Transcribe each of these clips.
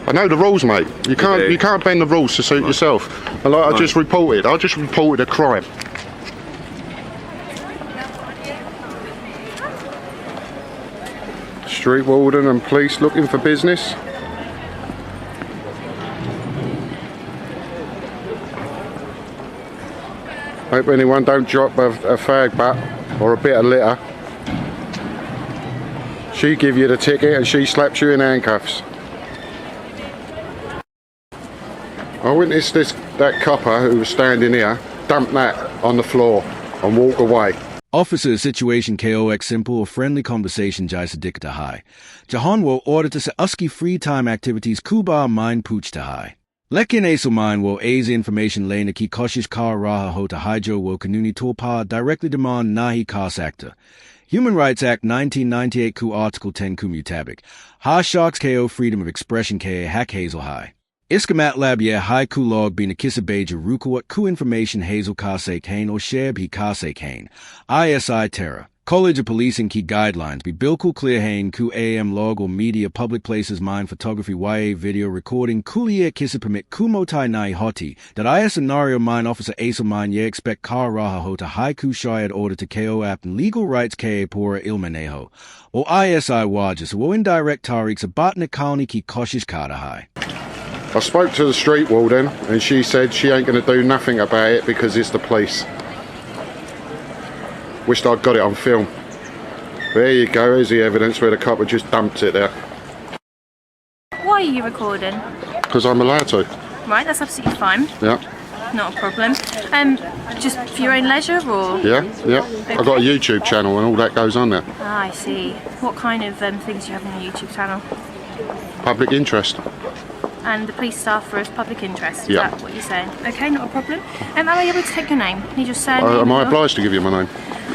I know the rules, mate. You can't bend the rules to suit yourself. And like I just reported a crime. Street warden and police looking for business. Hope anyone don't drop a fag butt or a bit of litter. She give you the ticket and she slaps you in handcuffs. I witnessed that copper who was standing here dump that on the floor and walk away. Officer situation KOX simple or friendly conversation jai sadikta hai. Jahan wo auditor se uski free time activities kuba mind pooch hai. Lekin aso mind wo aze information lane ki koshish kar raha hota hijo wo kanuni torpa directly demand nahi kas actor. Human Rights Act 1998 ku Article 10 ku mutabik. Ha sharks ko freedom of expression ka hack hazel high. Iskamat lab ye high ku log bina kisabeja rukuat ku information hazel kase kane or share bi kase kane. ISI terror. College of Policing key guidelines be bilkul clear hain ku AM log or media public places mine photography YA video recording kulier kissa permit kumotai nai hoti that I scenario mine officer asel mine ye expect car raha hota high ku shayad order to KO app and legal rights ka pora ilmaneho or ISI wajas wo indirect tariks abatne kalni ki koshish kada high. I spoke to the street warden and she said she ain't going to do nothing about it because it's the police. Wished I'd got it on film. There you go, here's the evidence where the copper just dumped it there. Why are you recording? Because I'm allowed to. Right, that's absolutely fine. Yeah. Not a problem. Just for your own leisure or? Yeah. Okay. I've got a YouTube channel and all that goes on there. Ah, I see. What kind of things do you have on your YouTube channel? Public interest. And the police staff are of public interest, is Yeah. that what you're saying? Okay, not a problem. Am I able to take your name? Need your surname? Am I or- obliged to give you my name?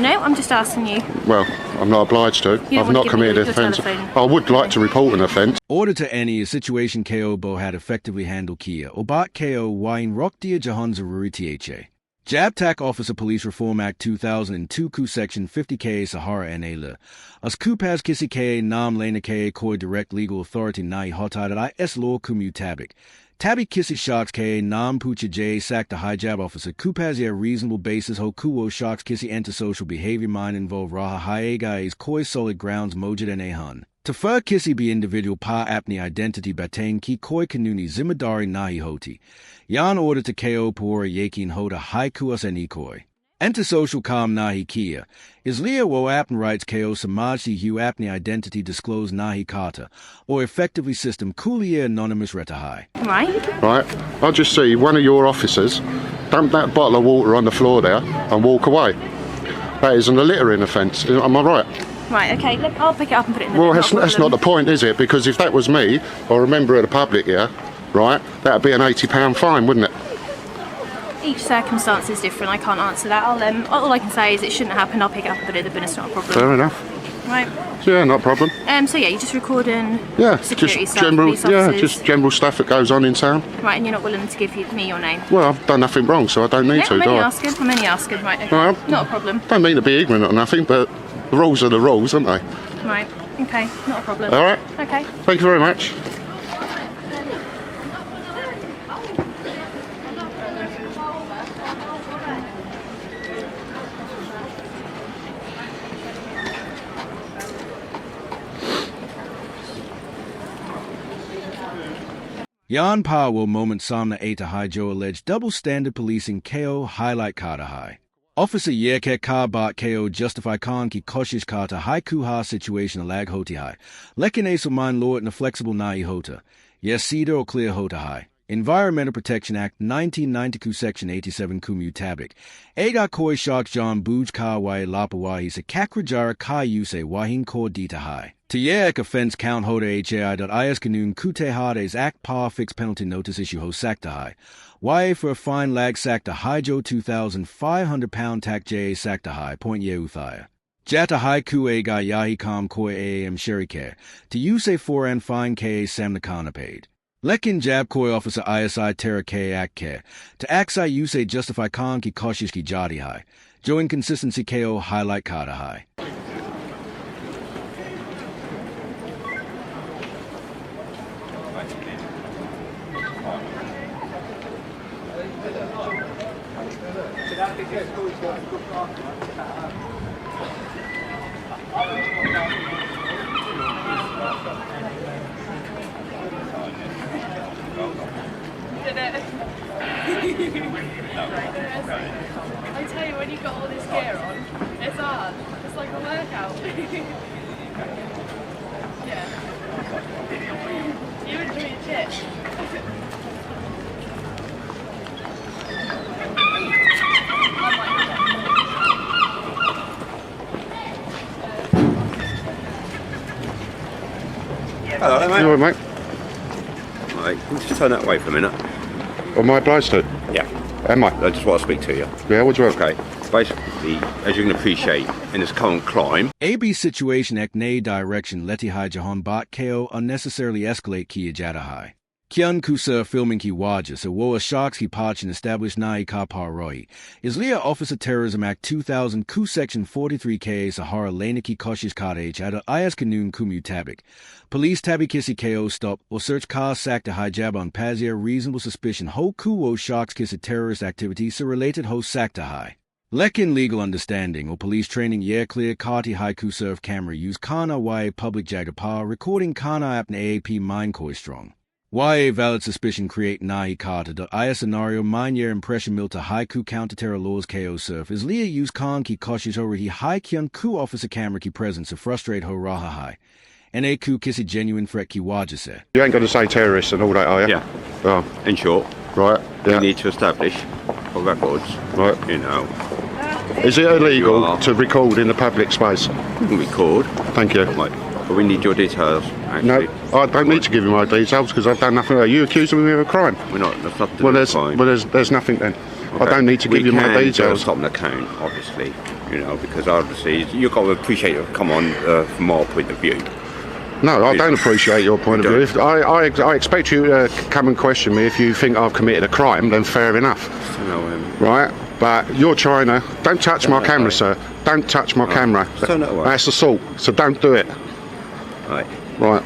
No, I'm just asking you. Well, I'm not obliged to. don't I've want not to give me committed an your offence. telephone? I would like to report an offence. Order to any a situation KO bo had effectively handled Kia. Obat KO wine rock dia jahan zaruri THA. Jabtak Officer Police Reform Act 2002 Ku Section 50K Sahara NA As Kupaz Kisi K Nam Lena K Koi Direct Legal Authority Nai Hotad at IS Law Kumu Tabik. Tabi Kisi Sharks K Nam Pucha J Sack the Hijab Officer Kupaz a reasonable basis Ho Kuo Sharks Kisi antisocial behavior mind involve Raha Haega is Koi solid grounds Mojid and Ahan. Tafur Kisi be individual pa apni identity batain ki Koi Kanuni Zimadari Nahi Hoti. Yan order to KO Pora Yakin Hoda Haikuas and Ekoi. Antisocial Kam Nahi Kia. Is Leah Wo Apn rights KO Samajti Hu Apni identity disclose Nahi Kata. Or effectively system Kulia anonymous retahai. Right. Right? I'll just see one of your officers dump that bottle of water on the floor there and walk away. That isn't a littering offence. Am I right? Right, okay, look, I'll pick it up and put it in the Well, bin, that's not the point, is it? Because if that was me, or a member of the public here, right, that'd be an £80 fine, wouldn't it? Each circumstance is different, I can't answer that. All I can say is it shouldn't happen, I'll pick it up and put it in the bin, it's not a problem. Fair enough. Right. Yeah, not a problem. So yeah, you're just recording security just stuff, general, police officers. just general stuff that goes on in town. Right, and you're not willing to give me your name? Well, I've done nothing wrong, so I don't need No, to, I'm do only I? asking, right, okay. Well, not a problem. Don't mean to be ignorant or nothing, but the rules are the rules, aren't they? Right, okay, not a problem. All right. Okay. Thank you very much. Yan Pa will moment Samna Eta Hijo alleged double standard policing KO highlight Kata High. Officer Yeke Ka Bat KO justify Khan ki koshish Kata Haiku Ha situation alag hoti high. Lekin Aso man law in a flexible nai hota. Yes, cedar or clear hota high. Environmental Protection Act 1992 Section 87 Kumu Tabik. Ega Koi Shark John Buj Ka Wai Lapawahi se Kakrajara Ka Yuse Wahin Kor Dita High. Tiyek offense count hoda HAI.is Kanun Kute Hades Act Pa Fix Penalty Notice Issue Ho Sakta High. YA for a fine lag Sakta High Joe 2,500 pound tack JA Sakta High Point Ye Uthaya. Jata High Kue Ga Yahi Kam Koi AM Sherike. To use 4 and fine Ka Samnakana paid. Lekin Jab Koi Officer ISI Terra K Act Care. To Aksai Use Justify Khan Ki Koshish Ki Jadi High. Joe Inconsistency KO Highlight Kata High. I tell you, when you've got all this gear on, it's hard. It's like a workout. Yeah. You enjoy your shit. Hello there, mate. You all right, mate? Right, can you just turn that way for a minute? Am I obliged to? Yeah. Am I? I just want to speak to you. Yeah, what do you want? Okay. Basically, as you can appreciate, in this current climb, AB situation ek nay direction leti hai jahan bat ko unnecessarily escalate ki ajata. Kian kusa filming ki waja so woa sharks ki pachin established nai ka paroi. Is Leah Officer Terrorism Act 2000 ku section 43k Sahara lena ki koshish kadej at IS kanun kumutabik. Police tabi kisi ko stop or search car sack to hijab on pazia reasonable suspicion ho kuwo sharks kisi terrorist activity so related ho sack to high. Lekin legal understanding or police training clear kati haiku serve camera use kana YA public jagapar recording kana apn AAP mine koi strong. YA valid suspicion create nahi kata IA scenario mine impression milta haiku counter-terror laws ko surf is Leah use kan ki koshish over hi hai kyun ku officer camera ki presence to frustrate ho raha hai. Na ku kisi genuine threat ki waja se. You ain't going to say terrorists and all that, are you? yeah. Oh, In short, right. we Yeah. need to establish for records, Right. you know, Is it illegal You are. to record in the public space? we can record, Thank you. right, but we need your details, No, actually. I don't need to give you my details because I've done nothing. You accusing me of a crime? We're not, that's not Well, the there's crime. there's nothing then. I Okay. don't need to give you my We details. can stop an account, obviously, you know, because obviously you've got to appreciate it come on from our point of view. No, I don't appreciate your point of view. If I expect you to come and question me if you think I've committed a crime, then fair enough, You know, right? But you're trying to... Don't touch my camera, sir. Don't touch my camera. turn it away. That's assault, so don't do it. right. Right.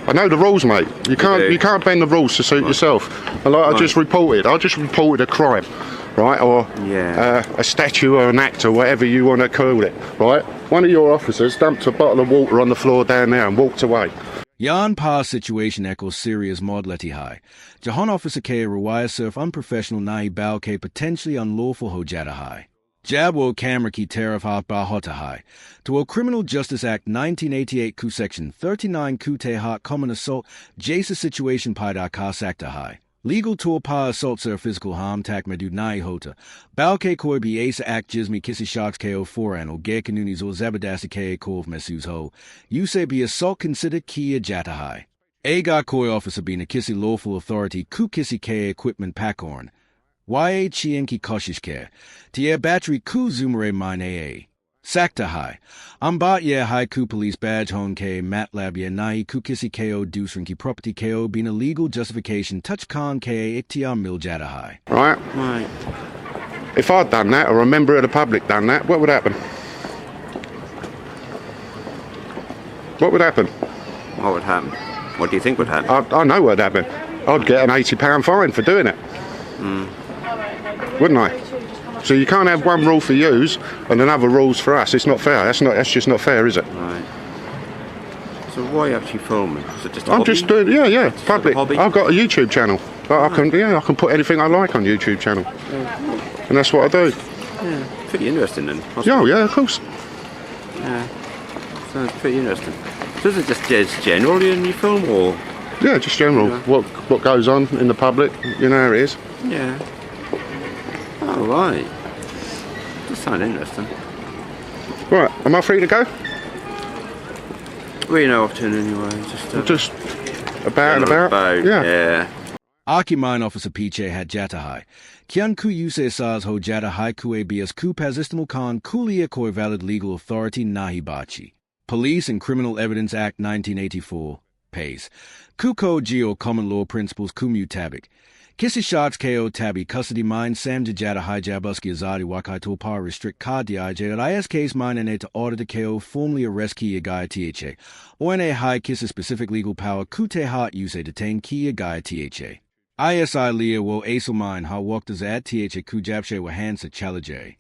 I know the rules, mate. You do. can't bend the rules to suit yourself. And like I just reported a crime, right? Or Yeah. a statue or an act or whatever you want to call it, right? One of your officers dumped a bottle of water on the floor down there and walked away. Yan pa situation echoes serious mod leti high. Jahan officer ke rawaya surf unprofessional nai bao ke potentially unlawful hojata high. Jabwo camera ki tariff ha ba hota high. To a Criminal Justice Act 1988 ku section 39 ku te ha common assault jasa situation pai da ka sakta high. Legal tour pa assault sir physical harm tak medu nai hota. Bao ke koi bi asa act jismi kisi sharks ko foran or ge kanunis or zabadasi ke kov mesus ho. You say be assault considered ki jata high. Aga koi officer being a kisi lawful authority ku kisi ke equipment pakorn. YA chien ki koshish ke. Tia battery ku zoomere mine AA. Sakta high. Ambat ye high ku police badge hon ke matlab ye nai ku kisi ko dusrin ki property ko being a legal justification touch con ke iktia miljata high. Right? Right. If I'd done that or a member of the public done that, what would happen? What would happen? What would happen? What do you think would happen? I know what would happen. I'd get an £80 fine for doing it. Wouldn't I? So you can't have one rule for yous and another rules for us. It's not fair. That's just not fair, is it? Right. So why are you actually filming? Is it just a I'm hobby? just doing, yeah, public. hobby? I've got a YouTube channel. I can put anything I like on YouTube channel, and that's what I do. Yeah, pretty interesting then. Yeah, of course. Yeah, sounds pretty interesting. So is it just generally in your film or? Yeah, just general. Yeah. What goes on in the public, you know how it is. Yeah. Oh, right. Does sound interesting. Right, am I free to go? Well, you know, often anyway. Just about and about. Yeah. Aki mine officer Piche had jata high. Kian ku yuse saz ho jata high kue bias ku pasistimal kan kulia koi valid legal authority nahi bachi. Police and Criminal Evidence Act 1984. Pays. Kuko geo common law principles kumu tabik. Kisi shots ko tabi custody mine sam jajata hijabuski azadi wakai to power restrict ka dij is case mine and to auditor ko formally arrest ki guy tha. ONA high kiss a specific legal power kute hot use detain ki guy tha. ISI Leah wo aso mine ha walked as at tha kujapshe wa hands a challenge.